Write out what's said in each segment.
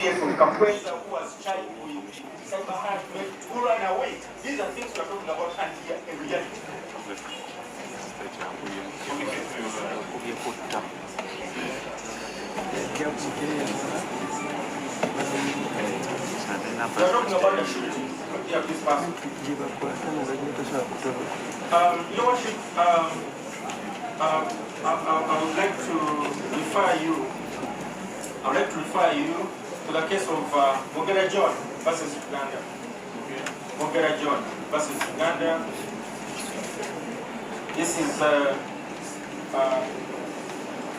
From Kakwesa, who was charged with cyber harassment, who ran away. These are things we are talking about and here in reality. We are talking about the shooting of this person. Your Worship, I would like to refer you to the case of Mogera John versus Uganda. Mogera John versus Uganda. This is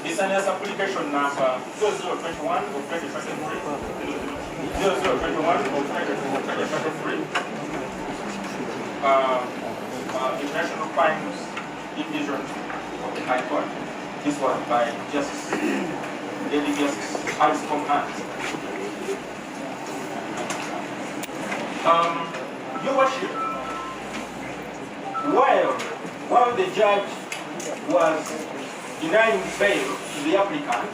miscellaneous application number 0021 of 2023. 0021 of 2023. International Crimes Division of the High Court. This was by Justice Lady Justice Alice Combs. Your Worship, while the judge was denying bail to the applicant,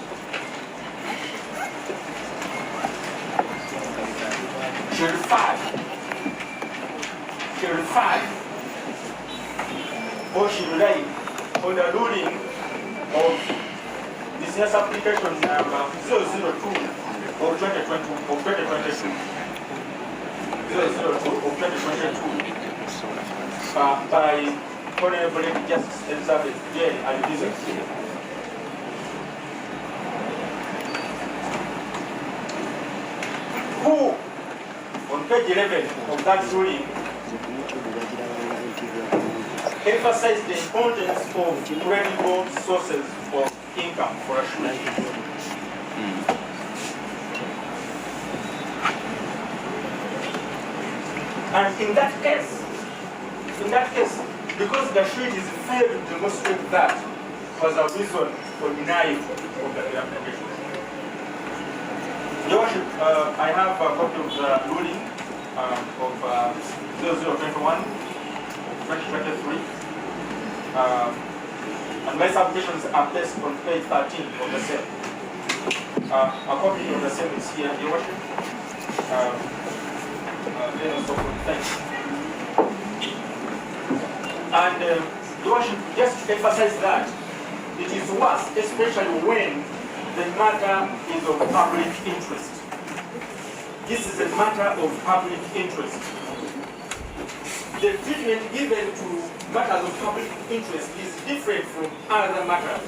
she relied on the ruling of business application number 002 of 2022. 002 of 2022 by Honorable Justice Elizabeth J. Alibiza. Who, on page 11 of that ruling, emphasized the importance of credible sources of income for a shooting. And in that case, because the sheet is failed to demonstrate that was a reason for denying of the application. Your Worship, I have a copy of the ruling of 0021, 2023, and my submissions are placed on page 13 of the same. A copy of the same is here, Your Worship. And Your Worship, just to emphasize that it is worse, especially when the matter is of public interest. This is a matter of public interest. The treatment given to matters of public interest is different from other matters.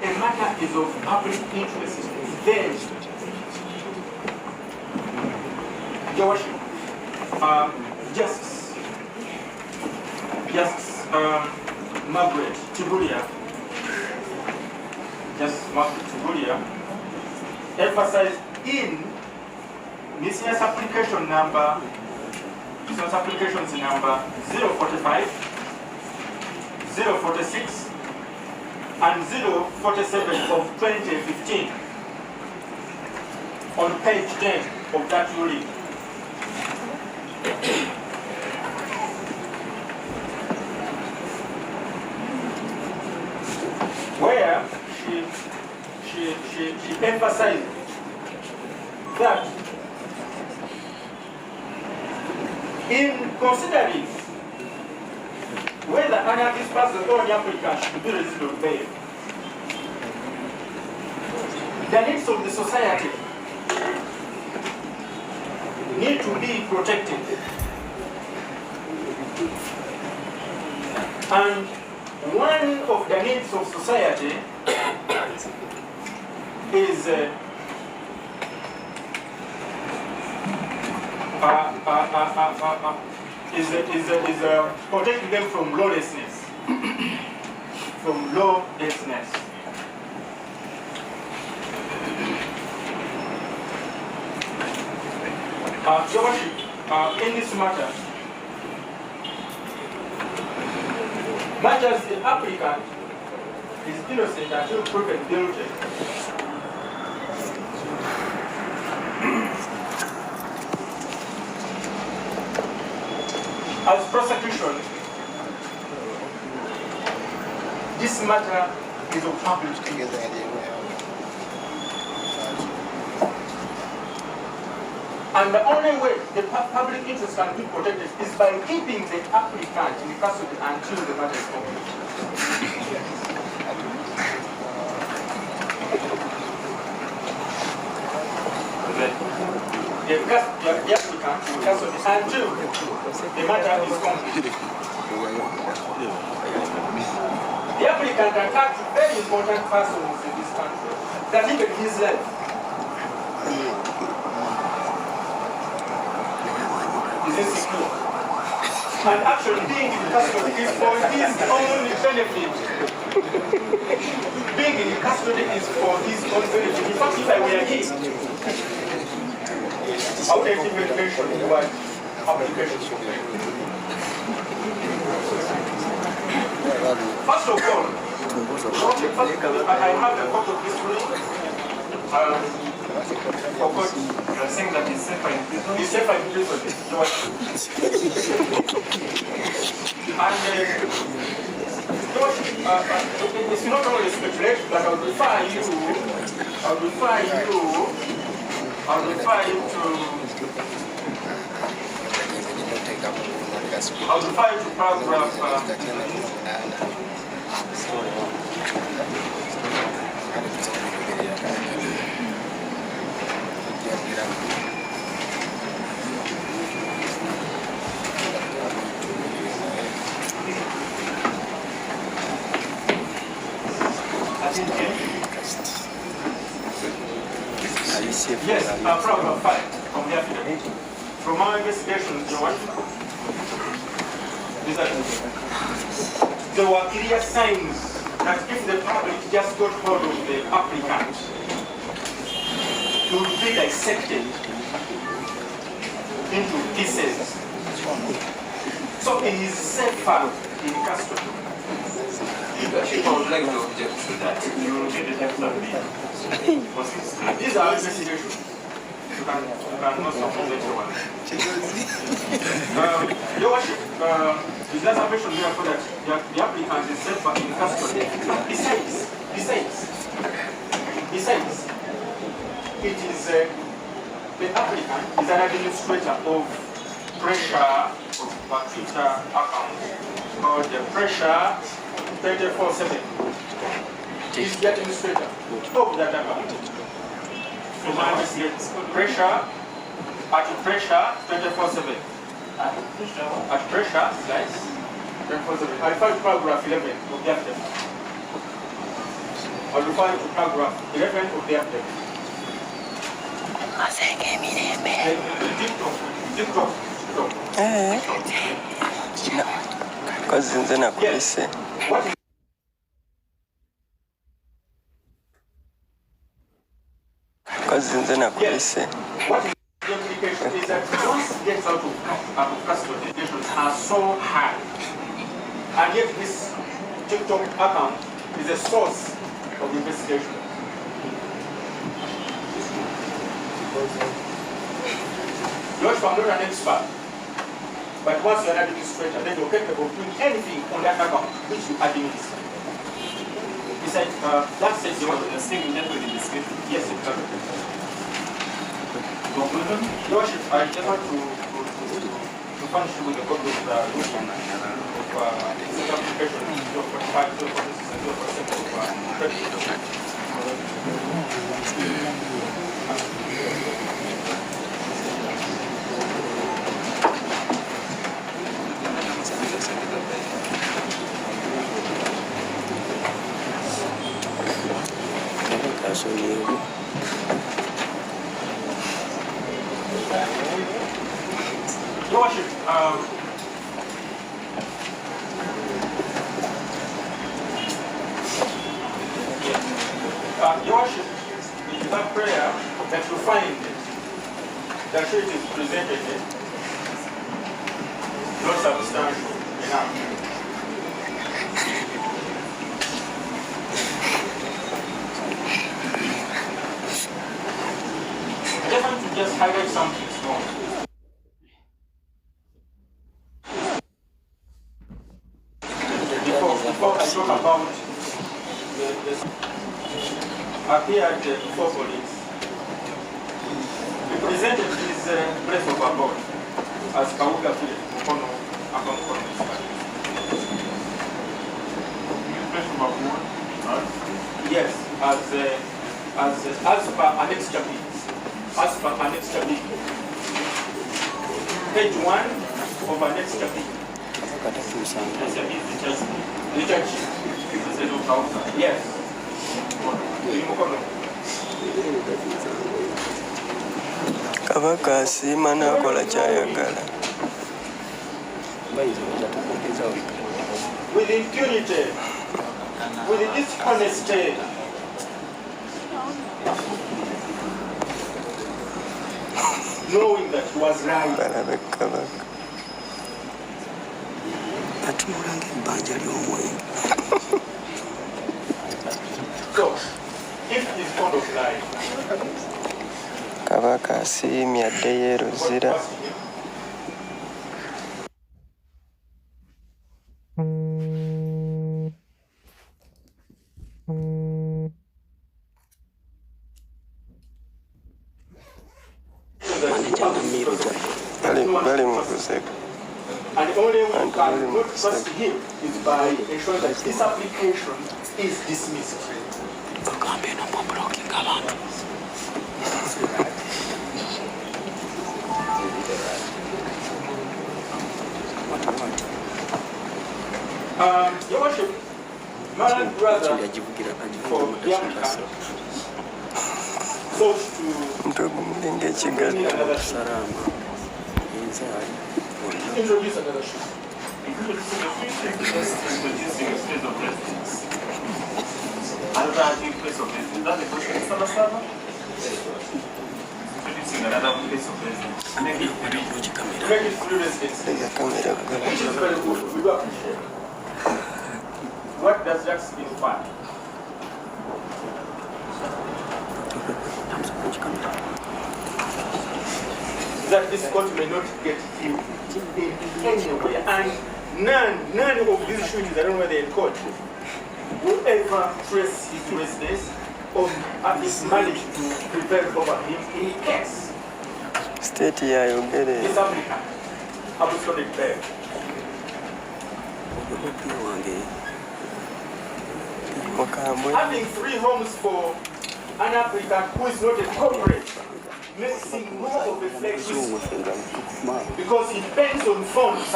A matter is of public interest, then Your Worship, Justice Margaret Tibulia, emphasized in business applications number 045, 046, and 047 of 2015 on page 10 of that ruling. Where she emphasized that in considering whether any of these persons or the applicant should be released on bail, the needs of the society need to be protected. And one of the needs of society is protecting them from lawlessness. Your Worship, in this matter, much as the applicant is innocent until proven guilty, as prosecution, this matter is of public interest. And the only way the public interest can be protected is by keeping the applicant in custody until the matter is complete. The applicant in custody until the matter is complete. The applicant attacks very important persons in this country that even his life. Is insecure. And actually being in custody is for his own benefit. Being in custody is for his own benefit. In fact, if I were him, I would have even mentioned the word application. First of all, I have a copy of history. You're saying that he's safer in prison? He's safer in prison. And it's not only speculation, but I'll refer you to paragraph yes, paragraph 5 from the affidavit. From our investigations, there were clear signs that if the public just got hold of the applicant, he would be dissected into pieces. So he is safer in custody. I would like to object to that. You will get the text of the these are investigations. You can not support everyone. Your Worship, is that sufficient therefore that the applicant is safer in custody? Besides, it is the applicant is an administrator of pressure of Twitter account called the pressure 24/7. He's the administrator of that account. So now pressure at pressure 24/7. At pressure, guys, 24/7. I refer to paragraph 11 of the affidavit. I refer to paragraph 11 of the affidavit. TikTok. Because in the police. What is the implication is that once it gets out of custody, the are so high. And yet this TikTok account is a source of the investigation. Lord, I'm not an expert, but once you're an administrator, then you're capable of doing anything on that account which you administer. He said, that says you want to sing with the investigation. Yes, exactly. Your Worship, I just want to furnish you with a copy of the ruling of application of 45 to 46% of credit. Your Worship, Your Worship, it is that prayer that you find that it is presented not substantial enough. I just want to just highlight something small. Before I talk about appeared before police. He presented his place of abode as Kauga village, Mukono, Akonkono. Yes, as per Annex Chabi. As per Annex Chabi. Page 1 of Annex Chabi. Yes. Kabaka asiima n'akola ky'ayagala. With impunity, with dishonesty. Knowing that he was right. Balabe Kabaka. So, if he's fond of lying, Kabaka asiimye addeyo e Luzira. Bali mu kuseka. and the only way you can not trust him is by ensuring that this application is dismissed. Your Worship, my brother for Bianca sought to introduce another shoe. Introducing a place of residence. Alternative place of residence. That's the question. Introducing another place of residence. Make it free residence. Which is very good. We do appreciate. What does that signify? That this court may not get him in anywhere, and none of these shootings, I don't know whether they're in court, will ever trace his residence or his manage to prevail over him in case. State ya yogere. This applicant, Apostolic Bear. Having 3 homes for an applicant who is not a corporate makes him more of a flex because he depends on funds.